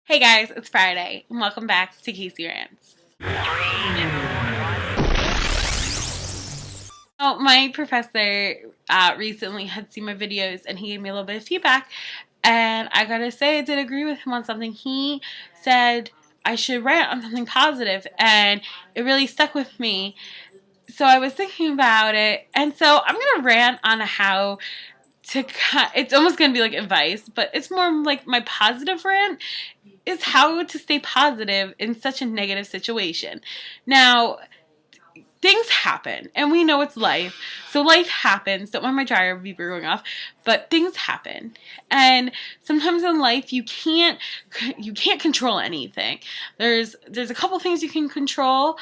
Hey guys, it's Friday, and welcome back to Casey Rants. Oh, my professor recently had seen my videos, and he gave me a little bit of feedback, and I gotta say I did agree with him on something. He said I should rant on something positive, and it really stuck with me. So I was thinking about it, and so I'm gonna rant on how it's almost going to be like advice, but it's more like my positive rant is how to stay positive in such a negative situation. Now, things happen, and we know it's life. So life happens. Don't mind my dryer beeper going off, but things happen. And sometimes in life you can't control anything. There's a couple things you can control,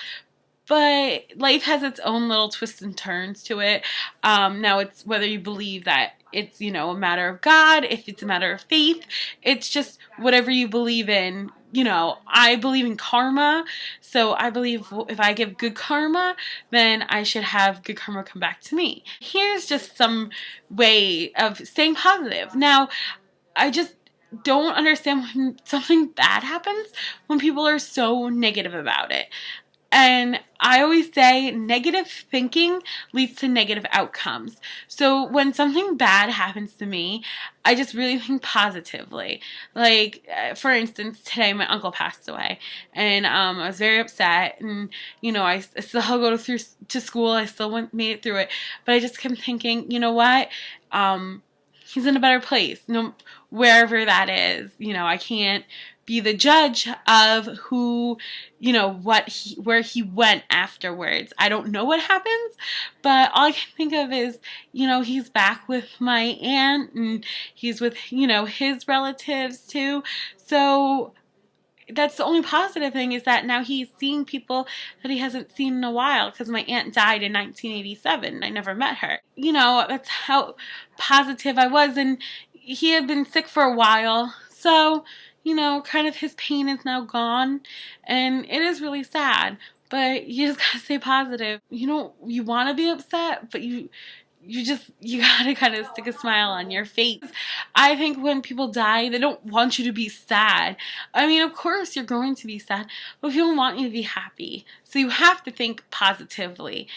but life has its own little twists and turns to it. Now it's whether you believe that it's, a matter of God, if it's a matter of faith, it's just whatever you believe in. I believe in karma, so I believe if I give good karma, then I should have good karma come back to me. Here's just some way of staying positive. Now, I just don't understand when something bad happens, when people are so negative about it. And I always say negative thinking leads to negative outcomes. So when something bad happens to me, I just really think positively. Like, for instance, today my uncle passed away, and I was very upset. And I still go to school. I still made it through it, but I just kept thinking, you know what? He's in a better place. Wherever that is, I can't be the judge of who, where he went afterwards. I don't know what happens, but all I can think of is, he's back with my aunt, and he's with, his relatives too. So that's the only positive thing, is that now he's seeing people that he hasn't seen in a while, because my aunt died in 1987. I never met her. That's how positive I was, and he had been sick for a while, so kind of his pain is now gone, and it is really sad, but you just gotta stay positive. You want to be upset, but you gotta kind of stick a smile on your face. I think when people die, they don't want you to be sad. I mean, of course you're going to be sad, but people want you to be happy. So you have to think positively.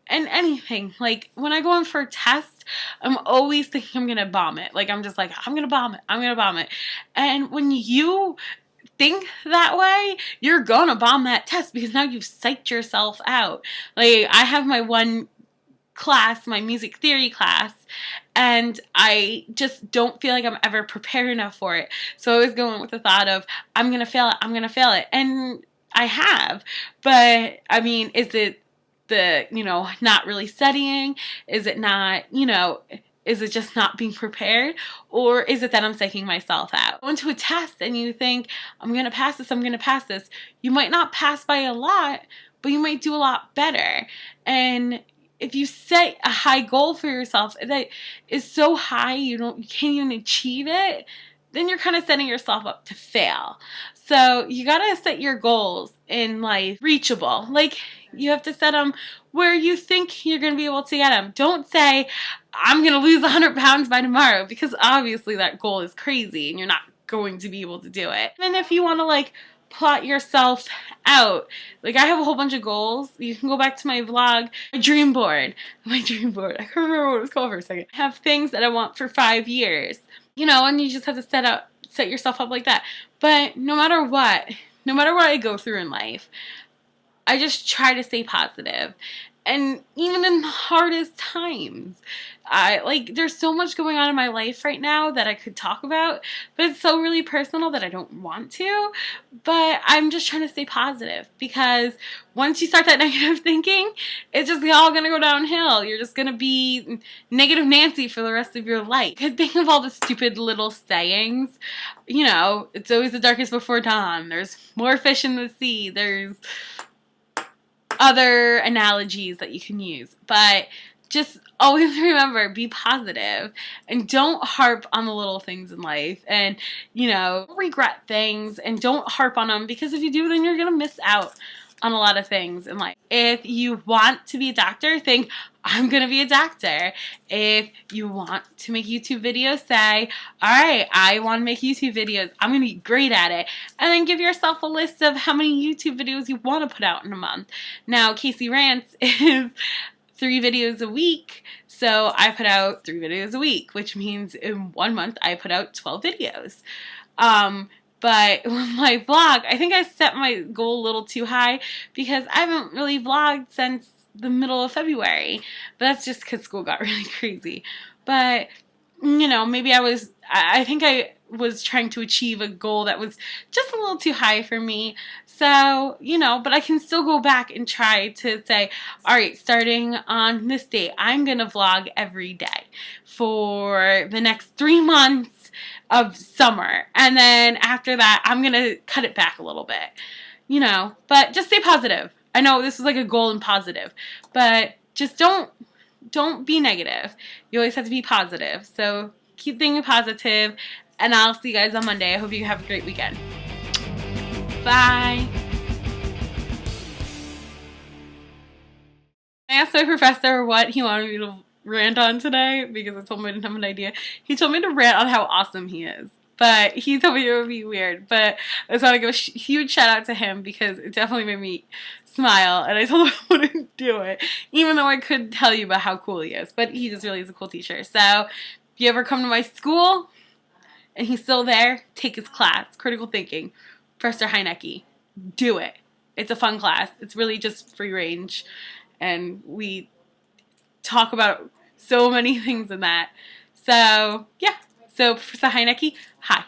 And anything, like when I go in for a test, I'm always thinking I'm gonna bomb it. Like, I'm just like, I'm gonna bomb it. And when you think that way, you're gonna bomb that test, because now you've psyched yourself out. Like, I have my one class, my music theory class, and I just don't feel like I'm ever prepared enough for it. So I was going with the thought of, I'm gonna fail it, and I have. But I mean, is it the not really studying? Is it not, is it just not being prepared? Or is it that I'm psyching myself out? Go into a test and you think, I'm going to pass this. You might not pass by a lot, but you might do a lot better. And if you set a high goal for yourself that is so high you can't even achieve it, then you're kind of setting yourself up to fail. So you gotta set your goals in life reachable. Like, you have to set them where you think you're gonna be able to get them. Don't say, I'm gonna lose 100 pounds by tomorrow, because obviously that goal is crazy and you're not going to be able to do it. And if you want to plot yourself out, like, I have a whole bunch of goals. You can go back to my vlog, my dream board. I can't remember what it was called for a second. I have things that I want for 5 years. And you just have to set yourself up like that. But no matter what I go through in life, I just try to stay positive. And even in the hardest times, there's so much going on in my life right now that I could talk about, but it's so really personal that I don't want to. But I'm just trying to stay positive, because once you start that negative thinking, it's just all gonna go downhill. You're just gonna be negative Nancy for the rest of your life. I could think of all the stupid little sayings. It's always the darkest before dawn. There's more fish in the sea. There's other analogies that you can use, but just always remember, be positive, and don't harp on the little things in life, and regret things, and don't harp on them, because if you do, then you're gonna miss out on a lot of things in life. If you want to be a doctor, think, I'm gonna be a doctor. If you want to make YouTube videos, say, alright, I want to make YouTube videos. I'm gonna be great at it. And then give yourself a list of how many YouTube videos you want to put out in a month. Now, Casey Rants is 3 videos a week, so I put out 3 videos a week, which means in 1 month I put out 12 videos. But with my vlog, I think I set my goal a little too high because I haven't really vlogged since the middle of February. But that's just because school got really crazy. But, you know, maybe I think I was trying to achieve a goal that was just a little too high for me. So, you know, but I can still go back and try to say, all right, starting on this date, I'm going to vlog every day for the next 3 months of summer. And then after that, I'm going to cut it back a little bit, you know, but just stay positive. I know this is like a goal and positive, but just don't be negative. You always have to be positive. So keep thinking positive, and I'll see you guys on Monday. I hope you have a great weekend. Bye. I asked my professor what he wanted me to rant on today because I told him I didn't have an idea. He told me to rant on how awesome he is. But he told me it would be weird. But I just want to give a huge shout out to him because it definitely made me smile. And I told him I wouldn't do it, even though I could tell you about how cool he is. But he just really is a cool teacher. So if you ever come to my school and he's still there, take his class, Critical Thinking, Professor Heinecke. Do it. It's a fun class. It's really just free range. And we talk about so many things in that. So, yeah. So, Professor Heinecke, hi.